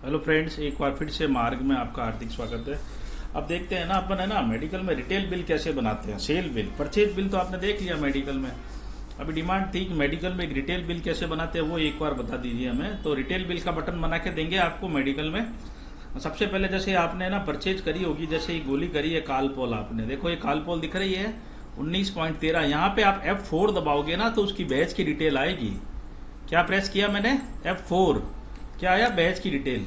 Hello friends, एक बार फिर से मार्ग में आपका हार्दिक स्वागत है। अब देखते हैं ना, अपन है ना मेडिकल में रिटेल बिल कैसे बनाते हैं। सेल बिल, परचेज बिल तो आपने देख लिया मेडिकल में। अभी डिमांड थी कि मेडिकल में एक रिटेल बिल कैसे बनाते हैं, वो एक बार बता दीजिए हमें। तो रिटेल बिल का बटन बना के देंगे आपको मेडिकल में। सबसे पहले जैसे आपने ना परचेज करी होगी, जैसे ये गोली करी है कालपोल, आपने देखो ये कालपोल दिख रही है 19.13। यहाँ पे आप F4 दबाओगे ना तो उसकी बैच की डिटेल आएगी। क्या प्रेस किया मैंने? F4। क्या आया? बैच की डिटेल।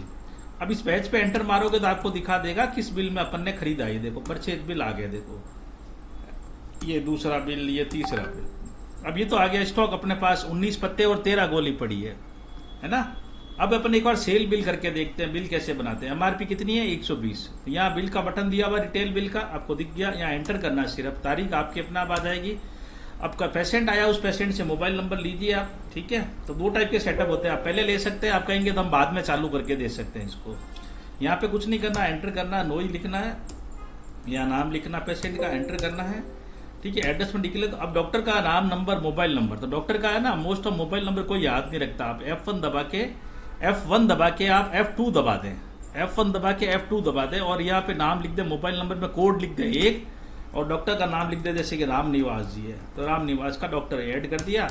अब इस बैच पे एंटर मारोगे तो आपको दिखा देगा किस बिल में अपन ने खरीदा है। देखो परचेज बिल आ गया, देखो ये दूसरा बिल, ये तीसरा बिल। अब ये तो आ गया स्टॉक अपने पास, 19 पत्ते और 13 गोली पड़ी है ना। अब अपन एक बार सेल बिल करके देखते हैं बिल कैसे बनाते हैं। एमआरपी कितनी है? 120। यहाँ बिल का बटन दिया हुआ रिटेल बिल का, आपको दिख गया। यहाँ एंटर करना है, सिर्फ तारीख आपके अपना आ जाएगी। आपका पेशेंट आया, उस पेशेंट से मोबाइल नंबर लीजिए आप, ठीक है। तो दो टाइप के सेटअप होते हैं, आप पहले ले सकते हैं, आप कहेंगे तो हम बाद में चालू करके दे सकते हैं इसको। यहाँ पे कुछ नहीं करना, एंटर करना, नोई लिखना है, यहाँ नाम लिखना पेशेंट का, एंटर करना है, ठीक है। एड्रेस में निकले तो अब डॉक्टर का नाम, नंबर, मोबाइल नंबर। तो डॉक्टर का है ना, मोस्ट ऑफ मोबाइल नंबर कोई याद नहीं रखता। आप F1 दबा के आप F2 दबा दें, F1 दबा के F2 दबा दें, और यहाँ पे नाम लिख दे, मोबाइल नंबर में कोड लिख दे 1, और डॉक्टर का नाम लिख दे, जैसे कि राम निवास जी है तो राम निवास का डॉक्टर ऐड कर दिया।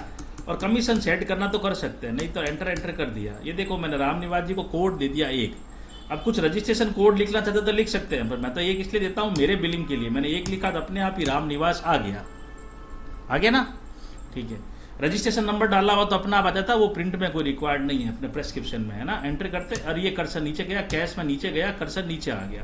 और कमीशन सेट करना तो कर सकते हैं, नहीं तो एंटर कर दिया। ये देखो मैंने राम निवास जी को कोड दे दिया 1। अब कुछ रजिस्ट्रेशन कोड लिखना चाहते तो लिख सकते हैं, पर मैं तो 1 इसलिए देता हूँ मेरे बिलिंग के लिए। मैंने 1 लिखा तो अपने आप ही राम निवास आ गया ना, ठीक है। रजिस्ट्रेशन नंबर डाला हुआ तो अपना आप आ जाता, वो प्रिंट में कोई रिक्वायर्ड नहीं है अपने प्रेस्क्रिप्शन में, है ना। एंटर करते और ये कर्सर नीचे गया, कैश में नीचे गया, कर्सर नीचे आ गया।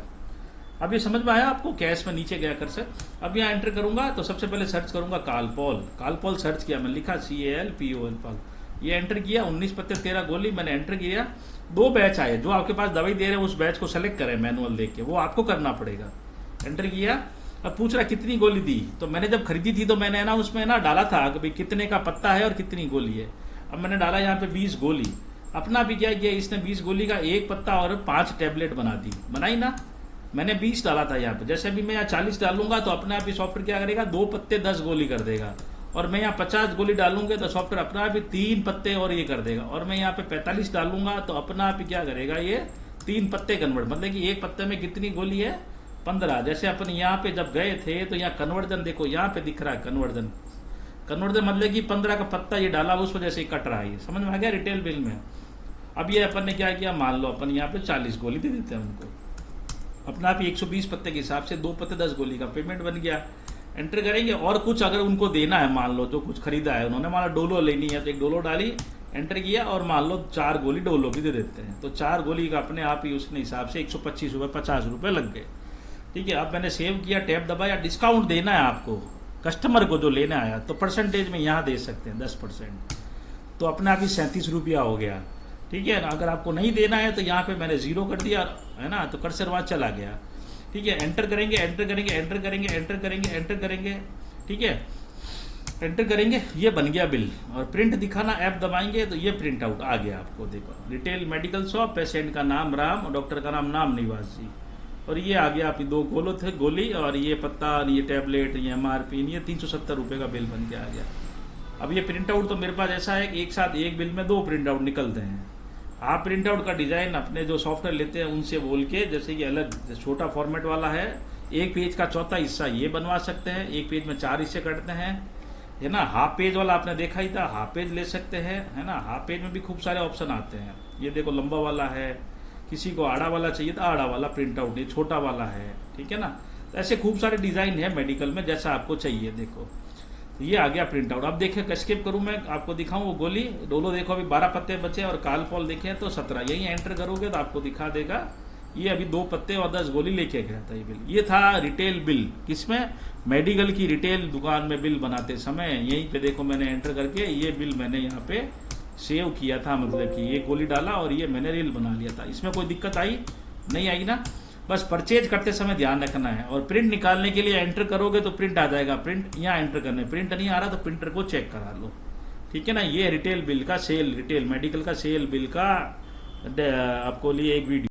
अब ये समझ में आया आपको? कैश में नीचे गया कर्सर। अब यहाँ एंटर करूंगा तो सबसे पहले सर्च करूंगा कालपोल सर्च किया, मैं लिखा CALPOL पाल, ये एंटर किया। 19 पत्ते 13 गोली मैंने एंटर किया। 2 बैच आए, जो आपके पास दवाई दे रहे हैं उस बैच को सेलेक्ट करें मैनुअल देख के, वो आपको करना पड़ेगा। एंटर किया। अब पूछ रहा कितनी गोली दी, तो मैंने जब खरीदी थी तो मैंने ना उसमें ना डाला था कि भाई कितने का पत्ता है और कितनी गोली है। अब मैंने डाला यहाँ पे 20 गोली। अपना भी क्या किया इसने, 20 गोली का 1 पत्ता और 5 टैबलेट बनाई ना। मैंने 20 डाला था यहाँ पे, जैसे अभी मैं यहाँ 40 डालूंगा तो अपने आप ही सॉफ्टवेयर क्या करेगा, 2 पत्ते 10 गोली कर देगा। और मैं यहाँ 50 गोली डालूंगा तो सॉफ्टवेयर अपना आप ही 3 पत्ते और ये कर देगा। और मैं यहाँ पे 45 डालूंगा तो अपना आप ही क्या करेगा, ये 3 पत्ते कन्वर्ट, मतलब कि 1 पत्ते में कितनी गोली है, 15। जैसे अपन यहाँ पे जब गए थे तो यहाँ कन्वर्जन देखो, यहाँ पे दिख रहा है कन्वर्जन मतलब कि 15 का पत्ता ये डाला उस वजह से कट रहा है। ये समझ में आ गया रिटेल बिल में। अब ये अपन ने क्या किया, मान लो अपन यहाँ पे 40 गोली दे देते हैं उनको, अपना आप 120 पत्ते के हिसाब से 2 पत्ते 10 गोली का पेमेंट बन गया। एंटर करेंगे। और कुछ अगर उनको देना है, मान लो जो कुछ खरीदा है उन्होंने, मान लो डोलो लेनी है तो 1 डोलो डाली, एंटर किया, और मान लो 4 गोली डोलो भी दे देते हैं तो 4 गोली का अपने आप ही उसने हिसाब से 125 रुपये 50 रुपये लग गए, ठीक है। अब मैंने सेव किया, टैब दबाया। डिस्काउंट देना है आपको कस्टमर को जो लेने आया, तो परसेंटेज में यहाँ दे सकते हैं 10%, तो अपने आप ही 37 रुपया हो गया, ठीक है ना। अगर आपको नहीं देना है तो यहाँ पे मैंने 0 कर दिया, है ना, तो कर्सर वहाँ चला गया, ठीक है। एंटर करेंगे, ठीक है। एंटर करेंगे, ये बन गया बिल। और प्रिंट दिखाना, ऐप दबाएंगे तो ये प्रिंट आउट आ गया आपको, देखो रिटेल मेडिकल शॉप, पेशेंट का नाम राम और डॉक्टर का नाम निवास जी, और ये आ गया आपकी 2 गोली और ये पत्ता, ये टैबलेट, ये MRP, ये 370 रुपये का बिल बन के आ गया। अब ये प्रिंट आउट तो मेरे पास ऐसा है कि एक साथ एक बिल में 2 प्रिंट आउट निकलते हैं। आप प्रिंट आउट का डिजाइन अपने जो सॉफ्टवेयर लेते हैं उनसे बोल के, जैसे कि अलग छोटा फॉर्मेट वाला है, 1 पेज का चौथा हिस्सा ये बनवा सकते हैं, 1 पेज में 4 हिस्से करते हैं, है ना। हाफ पेज वाला आपने देखा ही था, हाफ पेज ले सकते हैं, है ना। हाफ पेज में भी खूब सारे ऑप्शन आते हैं। ये देखो लंबा वाला है, किसी को आड़ा वाला चाहिए तो आड़ा वाला प्रिंट आउट, ये छोटा वाला है, ठीक है ना। तो ऐसे खूब सारे डिजाइन है मेडिकल में, जैसा आपको चाहिए। देखो तो ये आ गया प्रिंट आउट। अब देखें, स्किप करूं मैं आपको दिखाऊं वो गोली डोलो, देखो अभी 12 पत्ते बचे और कालपोल देखें तो 17। यही एंटर करोगे तो आपको दिखा देगा ये अभी 2 पत्ते और 10 गोली लेके गया था ये बिल। ये था रिटेल बिल, किसमें, मेडिकल की रिटेल दुकान में बिल बनाते समय। यहीं पे देखो मैंने एंटर करके ये बिल मैंने यहाँ पे सेव किया था, मतलब कि ये गोली डाला और ये मैंने रील बना लिया था। इसमें कोई दिक्कत आई नहीं, आई ना। बस परचेज करते समय ध्यान रखना है। और प्रिंट निकालने के लिए एंटर करोगे तो प्रिंट आ जाएगा, प्रिंट यहाँ एंटर करने, प्रिंट नहीं आ रहा तो प्रिंटर को चेक करा लो, ठीक है ना। ये रिटेल बिल का रिटेल मेडिकल का सेल बिल का आपको लिए एक वीडियो।